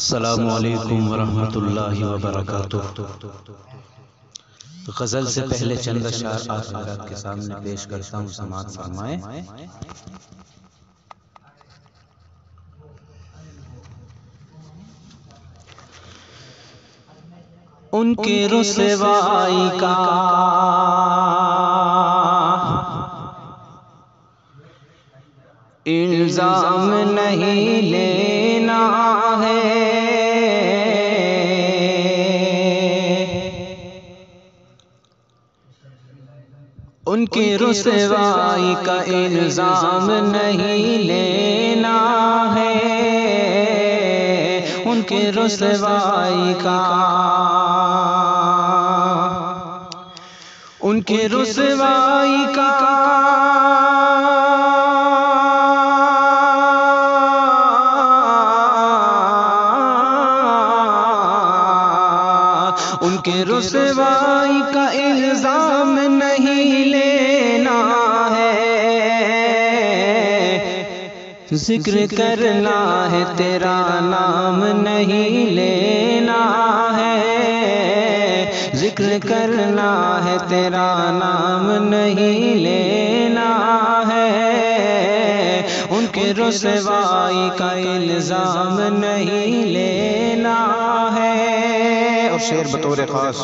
السلام علیکم ورحمۃ اللہ وبرکاتہ۔ غزل سے پہلے چند اشعار آپ حضرات کے سامنے پیش کرتا ہوں، سماعت فرمائیں۔ ان کے رسوائی کا الزام نہیں لینا ہے، ان کی رسوائی کا الزام نہیں لینا ہے، ان کی رسوائی کا، ان کی رسوائی کا ان کے رسوائی کا الزام نہیں لینا ہے، ذکر کرنا ہے تیرا نام نہیں لینا ہے، ذکر کرنا ہے تیرا نام نہیں لینا ہے، ان کے رسوائی کا الزام نہیں لینا ہے۔ اور شعر بطور خاص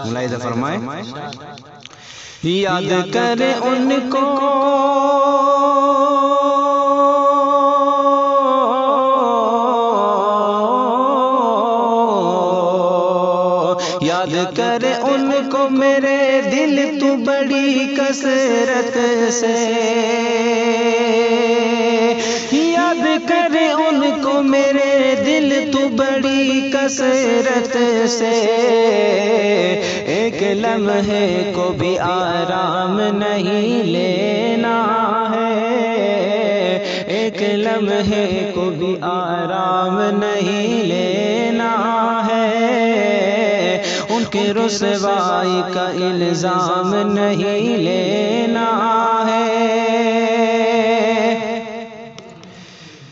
ملاحظہ فرمائیں۔ یاد کرے ان کو یاد کرے ان کو میرے دل تو بڑی کثرت سے، یاد کرے ان کو میرے دل تو بڑی کثرت سے، ایک لمحے کو بھی آرام نہیں لینا ہے، ایک لمحے کو بھی آرام نہیں لینا ہے، ان کی رسوائی کا الزام نہیں لینا ہے۔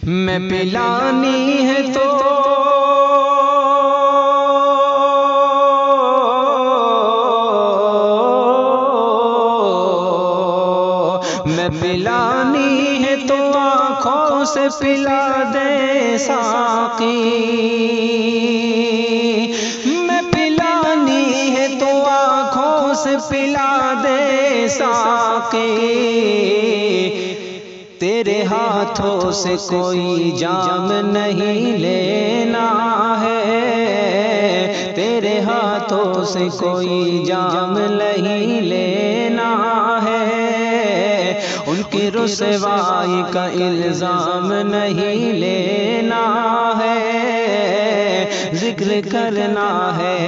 میں پلانی ہے تو میں پلانی ہے تو آنکھوں سے پلا دے ساقی، میں پلانی ہے تو آنکھوں سے پلا دے ساقی، تیرے ہاتھوں سے کوئی جام نہیں لینا ہے، تیرے ہاتھوں سے کوئی جام نہیں لینا ہے، ان کی رسوائی کا الزام نہیں لینا ہے، ذکر کرنا ہے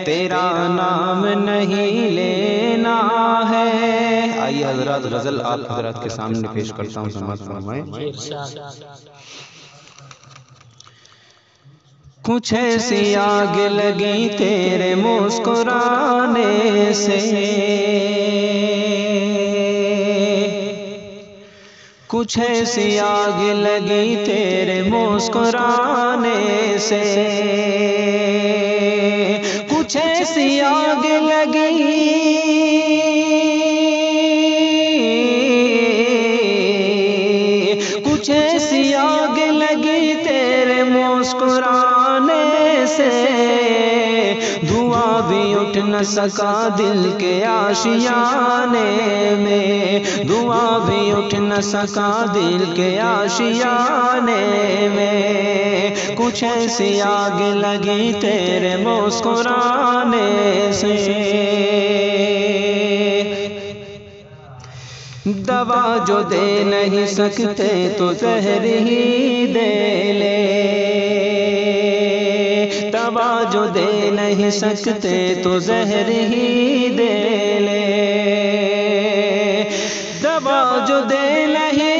تیرا نام نہیں لینا ہے۔ آئیے حضرات غزل آپ حضرات کے سامنے پیش کرتا ہوں، سماعت فرمائیں۔ کچھ ایسی آگ لگی تیرے مسکرانے سے، کچھ ایسی آگ لگی تیرے مسکرانے سے، کچھ ایسی آگ لگی کچھ ایسی آگ لگی تیرے مسکرانے سے، دھواں بھی اٹھ نہ سکا دل کے آشیانے میں، دھواں بھی اٹھ نہ سکا دل کے آشیانے میں، کچھ ایسی آگ لگی تیرے مسکرانے سے، دوا جو دے نہیں سکتے تو زہر ہی دے لے، دوا جو دے نہیں سکتے تو زہر ہی دے لے، دوا جو دے نہیں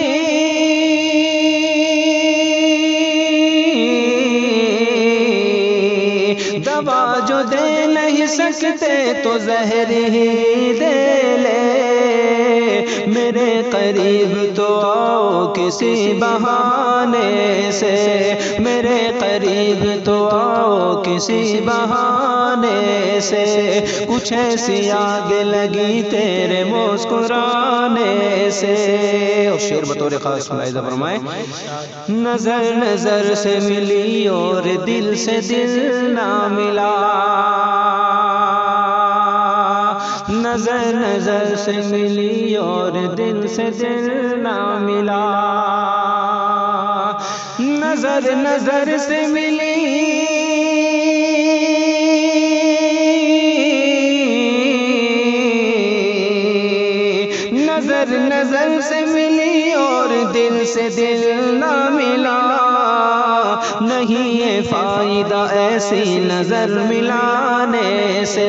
دوا جو دے نہیں سکتے رستے تو زہر ہی دے لے، میرے قریب تو آؤ کسی بہانے سے، میرے قریب تو آؤ کسی بہانے سے، کچھ ایسی آگ لگی تیرے مسکرانے سے۔ اور شعر بطور خاص ملاحظہ فرمائے، نظر نظر سے ملی اور دل سے دل نہ ملا، نظر نظر سے ملی اور دل سے دل نہ ملا، نظر نظر سے ملی نظر نظر سے ملی اور دل سے دل نہ ملا، نہیں ہے فائدہ ایسی نظر ملانے سے،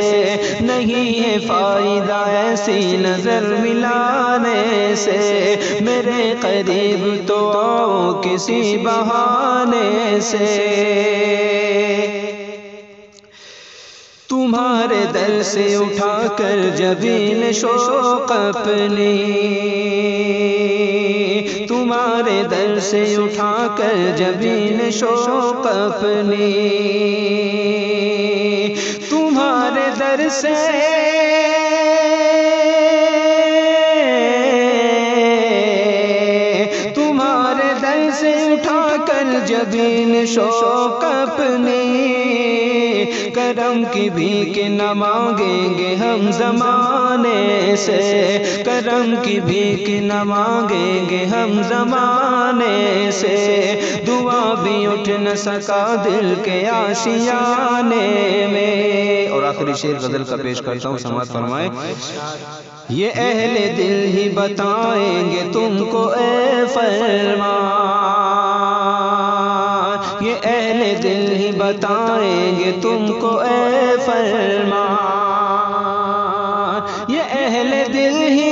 نہیں ہے فائدہ ایسی نظر ملانے سے، میرے قریب تو آؤ کسی بہانے سے۔ تمہارے در سے اٹھا کر جبین شوق اپنی، تمہارے در سے اٹھا کر جبین شوق اپنی، تمہارے در سے تمہارے در سے اٹھا کر جبین شوق اپنی، کرم کی بھیک نہ مانگیں گے ہم زمانے سے، کرم کی بھیک نہ مانگیں گے ہم زمانے سے، دعا بھی اٹھ نہ سکا دل کے آشیانے میں۔ اور آخری شعر غزل کا پیش کرتا ہوں، سماعت فرمائے، یہ اہل دل ہی بتائیں گے تم کو اے فرمان، یہ اہل دل ہی بتائیں گے تم کو اے فرمان، یہ اہل دل ہی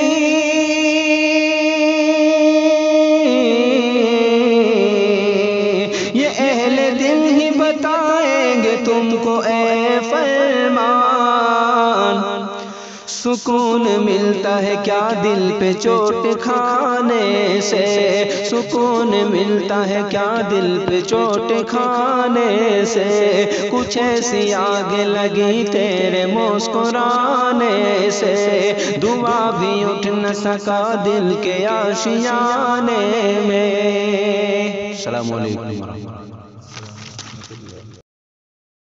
یہ اہل دل ہی بتائیں گے تم کو اے فرمان، سکون ملتا ہے کیا دل پہ چوٹ کھانے سے، سکون ملتا ہے کیا دل پہ چوٹ کھانے سے، کچھ ایسی آگ لگی تیرے مسکرانے سے، دعا بھی اٹھ نہ سکا دل کے آشیانے میں۔ السلام علیکم ورحمۃ اللہ۔